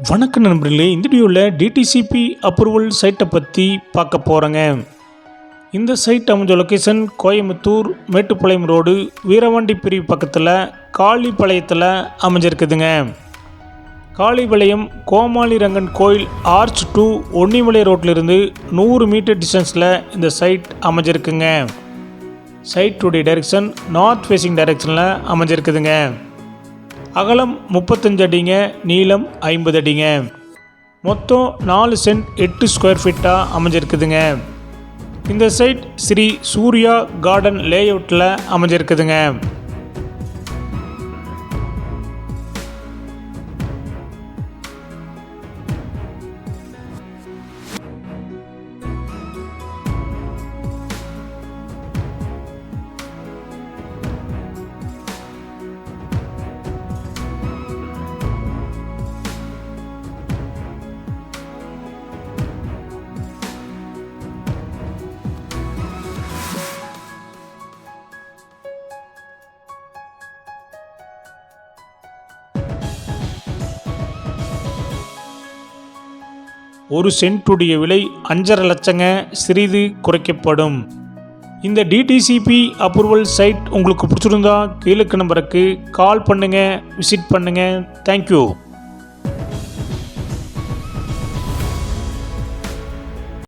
வணக்கம் நண்பர்களே, இந்த வீடியோவில் டிடிசிபி அப்ரூவல் சைட்டை பற்றி பார்க்க போகிறேங்க. இந்த சைட் அமைஞ்ச லொக்கேஷன் கோயம்புத்தூர் மேட்டுப்பாளையம் ரோடு வீரவாண்டி பிரிவு பக்கத்தில் காளிப்பாளையத்தில் அமைஞ்சிருக்குதுங்க. காளிப்பாளையம் கோமாளி ரங்கன் கோயில் ஆர்ச் டு ஒன்னிமலை ரோட்டிலிருந்து 100 மீட்டர் டிஸ்டன்ஸில் இந்த சைட் அமைஞ்சிருக்குங்க. சைட்டுடைய டைரெக்ஷன் நார்த் ஃபேஸிங் டைரெக்ஷனில் அமைஞ்சிருக்குதுங்க. அகலம் 35 அடிங்க, நீளம் 50 அடிங்க. மொத்தம் 4 சென்ட் 8 ஸ்கொயர் ஃபீட்டாக அமைஞ்சிருக்குதுங்க. இந்த சைட் ஸ்ரீ சூர்யா கார்டன் லேஅவுட்டில் அமைஞ்சிருக்குதுங்க. ஒரு சென்ட்டுடைய விலை 5.5 லட்சங்க, சிறிது குறைக்கப்படும். இந்த டிடிசிபி அப்ரூவல் சைட் உங்களுக்கு பிடிச்சிருந்தா கீழே நம்பருக்கு கால் பண்ணுங்கள், விசிட் பண்ணுங்கள். தேங்க்யூ.